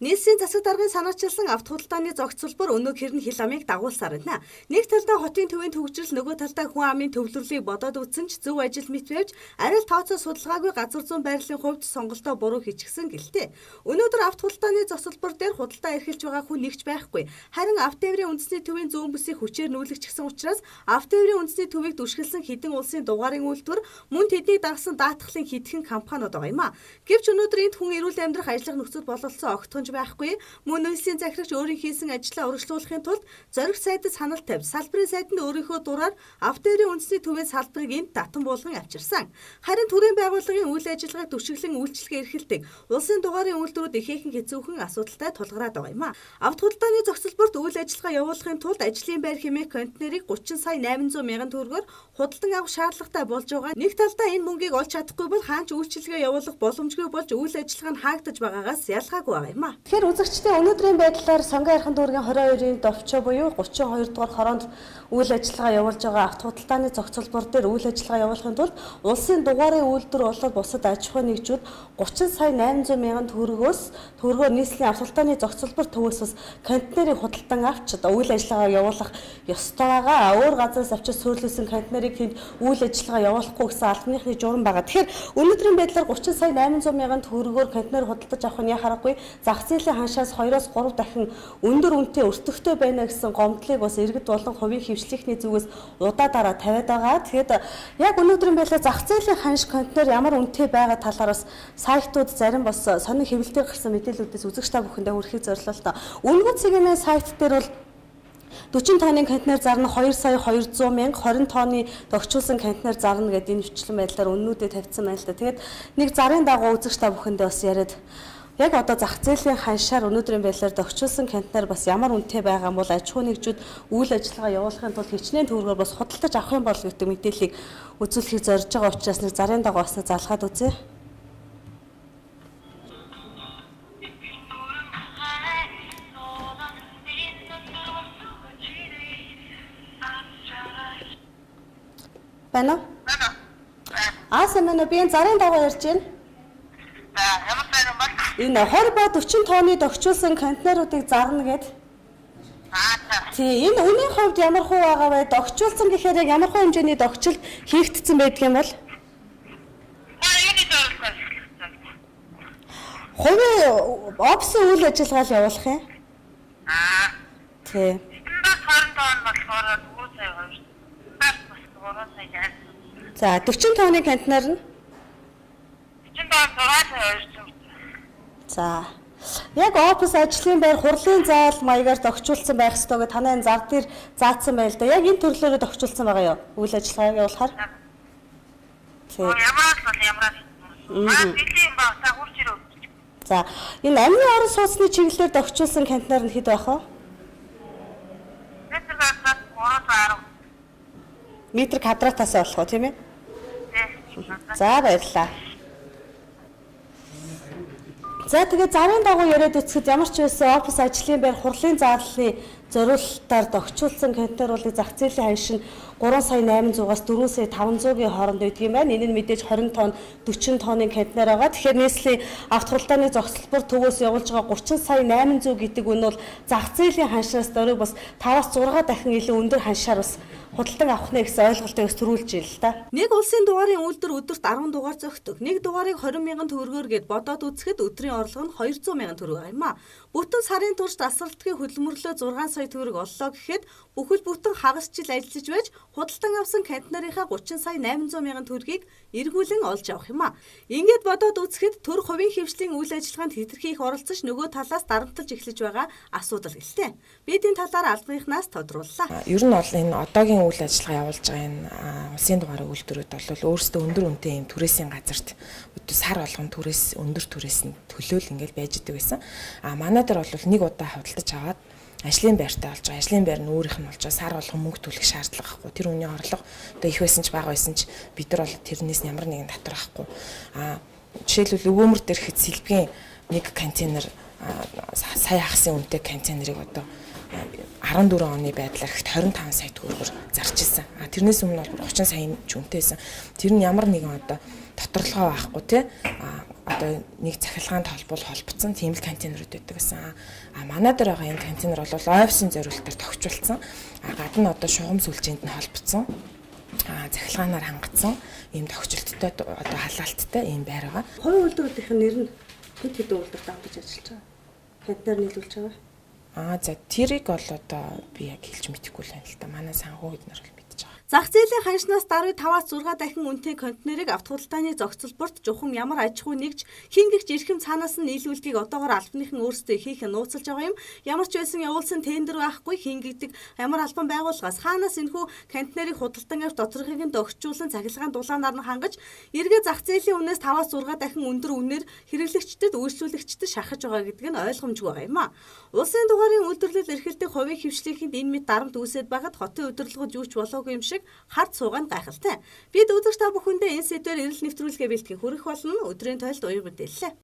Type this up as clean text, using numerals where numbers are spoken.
Нийслэлийн засаг даргын санаачилсан авто худалдааны зохицолбор өнөөдөр хил амыг дагуулсаар байна. Нэг талдаа хотын төвийн төвөгжрөл, нөгөө талдаа хүн амын төвлөрлийг бодоод үзсэн ч зөв ажил мэт байвч арай л тооцоо судалгаагүй газар зүүн байрлалын хувьд сонголтоо буруу хийчихсэн гэлтэй. Өнөөдөр авто худалдааны зохицолбор дээр худалдаа эрхэлж байгаа хүн нэгч байхгүй. Харин автоэврийн үндэсний төвийн зүүн бүсийг хүчээр нүүлгчихсэн учраас автоэврийн үндэсний төвийг дүшгэлсэн хэдэн улсын дугаарын үйлдвэр мөн тэднийг дагсан даатгалын хэдхэн компаниуд байгаа юм а. Гэвч өнөөдөр энд хүн эрүүл амьдрах ажиллах нөхцөл бололцсон огтхон байхгүй. Мөн нийслэлийн захирагч өөрийн хийсэн ажлаа урагшлуулахын тулд зориг сайдад санал тавьж, салбарын сайданд өөрийнхөө дураар автоэврийн үндэсний төвийн салбарыг энд татан буулган авчирсан. Харин төрийн байгууллагын үйл ажиллагааг түшиглэн үйлчлэгээ эрхэлдэг улсын дугаарын үйлдвэрүүд ихээхэн хэцүүхэн асуудалтай тулгараад байгаа юм а. Авто худалдааны зохицолборт үйл ажиллагаа явуулахын тулд ажлын байр хэмээх контейнерыг 30 сая 800 мянган төгрөгөөр худалдан авах шаардлагатай болж байгаа. Нэг талдаа энэ мөнгийг олж чадахгүй бол хаанч үйлчлэгээ явуулах боломжгүй болж үйл ажиллагаа нь хаагдаж байгаагаас ялгаагүй байгаа юм а. Тэгэхээр үзэгчдийн өнөөдрийн байдлаар Сонгон Архан дүүргийн 22-ийн довчоо буюу 32 дугаар хороонд үйл ажиллагаа явуулж байгаа авто худалдааны зохицолбор дээр үйл ажиллагаа явуулахын тулд улсын дугаарын үйлдвэр болоод бусад аж ахуйн нэгжүүд 30 сая 800 мянган төгрөгөөр нийслэлийн авто худалдааны зохицолбор төвөөс бас контейнерыг худалдан авч үйл ажиллагаа явуулах ёстой байгаа. Өөр газраас авчиж суурилсан контейнерыг тэнд үйл ажиллагаа явуулахгүй гэсэн албаныхны журам байгаа. Тэгэхээр өнөөдрийн байдлаар 30 сая 800 мянган төгрөгөөр контейнер худалдаж авах нь яхахгүй зах зээлийн ханшаас 2-3 дахин өндөр үнэтэй өртөгтэй байна гэсэн гомдлыг бас иргэд болон хувийн хвшлийнхний зүгээс удаа тавиад байгаа. Тэгэхэд яг өнөөдрийн байдлаар зах зээлийн ханш контейнер ямар үнэтэй байгаа талаар бас сайтууд зарим бас сонин хэвлэлээр гарсан мэдээллүүдээс үзэгч та бүхэндээ хүрэхийг зорилоо л та. Үнэгүй цэгийн сайт дээр бол 40 тонны контейнер зарна 2 сая 200 мянга, 20 тонны догчулсан контейнер зарна гэдэг энэ хвчлэн байдлаар үнэнүүдэд тавьсан байна л да. Тэгээд нэг зарын дагуу үзэгч та бүхэндээ бас яриад яг одоо зах зээлийн ханшаар өнөөдрийн байдлаар догчулсан контейнер бас ямар үнэтэй байгаа юм бол аж ахуйн нэгжүүд үйл ажиллагаа явуулахын тулд хичнээн төгрөгөөр бас худалдаж авах юм бол гэдэг мэдээллийг үзүүлэхийг зорж байгаа учраас нэг зарын дагуу бас залгаад үзье. Байна уу? Асамна би зарын дагуу ярьж байна. Энэ 20 ба 40 тонны догчулсан контейнеруудыг зарна гэд. Тий, энэ үнийн хувьд ямар хуу байгаа вэ? Догчулсан гэхээр яг ямар хуу хэмжээний догчил хийгдсэн байдаг юм бол? Хувийн офисын үйл ажиллагаа л явуулах юм. Тий. 20 тонн болохоор 3 сая хоёр. За 40 тонны контейнер нь 40 тонн 6 сая хоёр. За. Яг офис ажлын байр хурлын заал маягаар догчулсан байх ёстой гэж танай энэ зар дээр заасан байл да. Яг энэ төрлөөрөө догчулсан байгаа юу? Үйл ажиллагаа явуулахаар. Тийм. Ямар билийн баг та хурц ирүү. За, энэ амны орон сууцны чиглэлээр догчулсан контейнер нь хэд байх вэ? Метр квадратаас болох уу, тийм ээ? За, баярлалаа. За тэгээд зарын дагуу яриад үцхэд ямар ч байсан офис ажлын байр хурлын зааллын зориулалтаар догчулсан контейнеруудыг зах зээлийн ханш нь 3 сая 800-аас 4 сая 500-ийн хооронд байдаг юм байна. Энэ нь мэдээж 20 тонн 40 тонны контейнер байгаа. Тэгэхээр нийслэлийн авто худалдааны зохицолбор төвөөс явуулж байгаа 30 сая 800 гэдэг нь бол зах зээлийн ханшаас дөрөв бас 5-6 дахин илүү өндөр ханшаар бас худалдан авах нэ гэсэн ойлголтыг төрүүлж ийн л да. Нэг улсын дугаарын үйлдвэр өдөрт 10 дугаар зөгтөг. Нэг дугаарыг 20 мянган төгрөгөөр гэд бодоод үзэхэд өдрийн орлого нь 200 мянган төгрөг юм а. Бүтэн сарын турш тасралтын хөдөлмөрлөө 6 сая төгрөг оллоо гэхэд бүхэл бүтэн хагас жил ажиллаж байж худалдан авсан контейнерийнхаа 30 сая 800 мянган төгрөгийг эргүүлэн олж авах юм а. Ингээд бодоод үзэхэд төр хувийн хвшлийн үйл ажиллагаанд хэтэрхий их оролцож нөгөө талаас дарамтлаж эхлэж байгаа асуудал гэлтэй. Бид энэ талаар албаныхнаас тодрууллаа. Ер нь бол энэ одоогийн үйл ажиллагаа явуулж байгаа энэ улсын дугаарын үйлдвэрүүд бол өөрсдөө өндөр үнэтэй юм түрээсийн газарт сар болгон түрээс өндөр түрээс нь төлөөл ингээл байж идэг байсан. Манай дээр бол нэг удаа худалдаж аваад ажлын байртай болж байгаа. Ажлын байр нь өөрийнх нь болж байгаа. Сар болгон мөнгө төлөх шаардлага байхгүй. Тэр үнийн орлого одоо их байсан ч бага байсан ч бид нар бол тэрнээс ямар нэгэн татвар авахгүй. Жишээлбэл өвөөмөр дээр хэд сэлбгийн нэг контейнер сая ахсын үнэтэй контейнерыг одоо 14 оны байдлаар ихт 25 сая төгрөгөөр зарч ирсэн. Тэрнээс өмнө бол 30 сая ч үнэтэйсэн. Тэр нь ямар нэгэн одоо доторлогоо байхгүй тий. Одоо нэг цахилгаан холбогдсон тийм л контейнерүүд байдаг гэсэн. Манай дээр байгаа энэ контейнер бол офисын зориулалтаар тохижуулсан. Гадна одоо шугам сүлжээнд нь холбогдсон. Цахилгаанаар хангацсан ийм тохижилттой одоо халаалттай ийм байр байгаа. Хувийн үйлдвэрлэлийн нэр нь хэд хэдэн үйлдвэрт авч ажиллаж байгаа. Хэдээр нийлүүлж байгаа. За тэрийг бол одоо би яг хэлж мэдэхгүй л байна л да. Манай санхүү эднэр л мэдчихэж байгаа. Зах зээлийн ханшнаас даруй 5-6 дахин үнэтэй контейнерыг авто худалдааны зохицолборт жухам ямар аж ахуй нэгж хингэгч эрхэм цаанаас нь нийлүүлдгийг одоогоор албаныхан өөрсдөө ихийг нууцлж байгаа юм. Ямар ч байсан явуулсан тендер байхгүй хингэгдэг ямар албан байгууллагаас хаанаас энэхүү контейнерыг худалдан авч доторхыг нь догчуулан цахилгаан дулаанаар нь хангаж эргээ зах зээлийн үнээс 5-6 дахин өндөр үнээр хэрэглэгчдэд үйлчлүүлэгчдэд шахаж байгаа гэдэг нь ойлгомжгүй байгаа юм а. Улсын дугаарын үйлдвэрлэл эрхэлдэг хувийн хвшлийнхэнд энэ мэд дарамт үүсэт байгаад хотын удирдлагууд юу ч болоогүй юм шиг хард суугаан гайхалтай. Бид үзэгч та бүхэндээ энэ сэдвээр эрэл нэвтрүүлгээ бэлтгэх хүрэх болно. Өдрийн тойлд уян мэдээллээ.